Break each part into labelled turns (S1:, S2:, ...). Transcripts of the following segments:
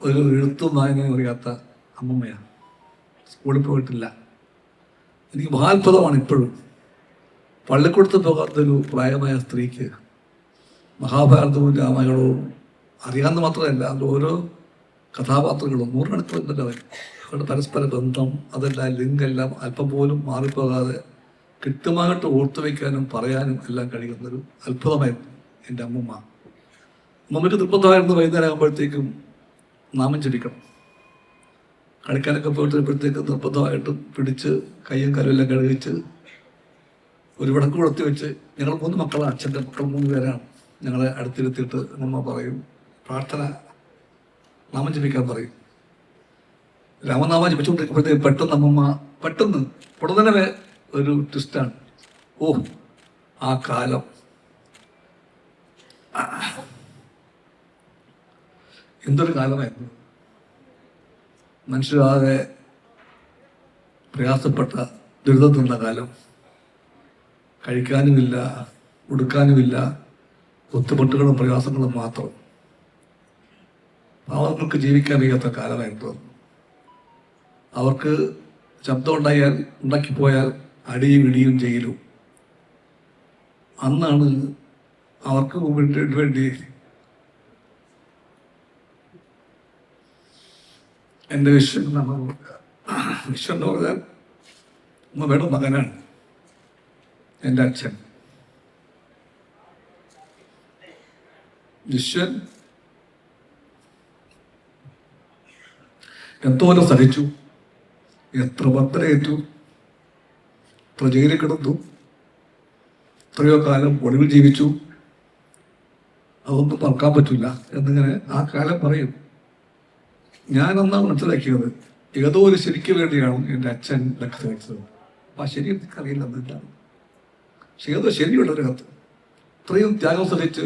S1: ഒരു എഴുത്തും വായനയും അറിയാത്ത അമ്മമ്മയാണ്. സ്കൂളിൽ പോയിട്ടില്ല. എനിക്ക് മഹാത്ഭുതമാണ് ഇപ്പോഴും. പള്ളിക്കൂടത്ത് പോകാത്തൊരു പ്രായമായ സ്ത്രീക്ക് മഹാഭാരതവും രാമായണവും അറിയാമെന്ന് മാത്രമല്ല, അതിൽ ഓരോ കഥാപാത്രങ്ങളും നൂറിനടുത്തുണ്ടല്ലോ അവരുടെ പരസ്പര ബന്ധം, അതെല്ലാം ലിങ്കെല്ലാം അല്പം പോലും മാറിപ്പോകാതെ കൃത്യമായിട്ട് ഓർത്തു വയ്ക്കാനും പറയാനും എല്ലാം കഴിയുന്നൊരു അത്ഭുതമായിരുന്നു എൻ്റെ അമ്മമ്മ. അമ്മമ്മയ്ക്ക് നിർബന്ധമായിരുന്നു വൈകുന്നേരം ആകുമ്പോഴത്തേക്കും നാമം ചൊല്ലിക്കണം. കളിക്കാനൊക്കെ പോയിട്ട് വരുമ്പോഴത്തേക്ക് നിർബന്ധമായിട്ടും പിടിച്ച് കയ്യും കാലുമെല്ലാം കഴുകിച്ച് ഒരു വിടക്ക് കൊളുത്തി വെച്ച്, ഞങ്ങൾ 3 മക്കളാണ്, അച്ഛൻ്റെ മക്കൾ 3 പേരാണ്, ഞങ്ങളെ അടുത്തിരുത്തിയിട്ട് അമ്മമ്മ പറയും പ്രാർത്ഥന നാമം ജപിക്കാൻ പറയും. രാമനാമം ജപിച്ചുകൊണ്ടിരിക്കുമ്പോഴത്തേക്ക് പെട്ടെന്ന് ഉടനെ ഒരു ട്വിസ്റ്റാണ്. ഓ, ആ കാലം എന്തൊരു കാലമായിരുന്നു. മനുഷ്യരാകെ പ്രയാസപ്പെട്ട ദുരിതം തിന്ന കാലം. കഴിക്കാനുമില്ല, ഉടുക്കാനുമില്ല, ബുദ്ധിമുട്ടുകളും പ്രയാസങ്ങളും മാത്രം. പാവങ്ങൾക്ക് ജീവിക്കാൻ വയ്യാത്ത കാലമായിരുന്നു. അവർക്ക് ശബ്ദം ഉണ്ടാക്കിപ്പോയാൽ അടിയും ഇടിയും ജയിലും. അന്നാണ് അവർക്ക് വേണ്ടി എൻ്റെ വിശ്വൻ എന്ന് പറഞ്ഞാൽ അമ്മയുടെ മകനാണ് എൻ്റെ അച്ഛൻ. വിശ്വൻ എന്തോരം സഹിച്ചു, എത്ര ഭദ്രയേറ്റു, എത്ര ജയിലിൽ കിടന്നു, എത്രയോ കാലം ഒളിവിൽ ജീവിച്ചു. അതൊന്നും മറക്കാൻ പറ്റില്ല എന്നിങ്ങനെ ആ കാലം പറയും. ഞാനന്നാണ് മനസ്സിലാക്കിയത്, ഏതോ ഒരു ശരിക്ക് വേണ്ടിയാണ് എൻ്റെ അച്ഛൻ ഇതൊക്കെ സഹിച്ചത്. അപ്പം ആ ശരി എനിക്കറിയില്ല എന്താണ്, പക്ഷെ ഏതോ ശരിയുള്ളൊരു കത്ത്. ഇത്രയും ത്യാഗം സഹിച്ച്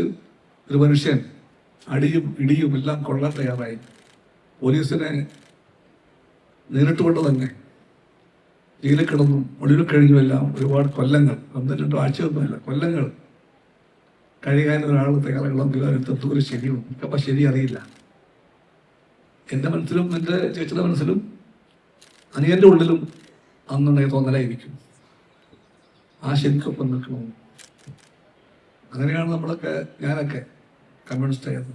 S1: ഒരു മനുഷ്യൻ അടിയും ഇടിയും എല്ലാം കൊള്ളാൻ തയ്യാറായി. പോലീസിനെ നേരിട്ടുകൊണ്ട് തന്നെ ജയിലിൽ കിടന്നും ഒളിവിൽ കഴിഞ്ഞുമെല്ലാം ഒരുപാട് കൊല്ലങ്ങൾ, 1-2 ആഴ്ചയൊന്നുമല്ല, കൊല്ലങ്ങൾ കഴിയാൻ ഒരാൾ തയ്യാറാകണമെങ്കിൽ അതിനകത്ത് എന്തോ ഒരു ശരിയുണ്ട്. എനിക്കപ്പം ശരി അറിയില്ല. എൻ്റെ മനസ്സിലും എൻ്റെ ചേച്ചിയുടെ മനസ്സിലും അനിയൻ്റെ ഉള്ളിലും അന്നുണ്ടായ തോന്നലായിരിക്കും ആ ശരിക്കൊപ്പം നിൽക്കണമെന്ന്. അങ്ങനെയാണ് ഞാനൊക്കെ കമ്മ്യൂണിസ്റ്റ് ആയത്.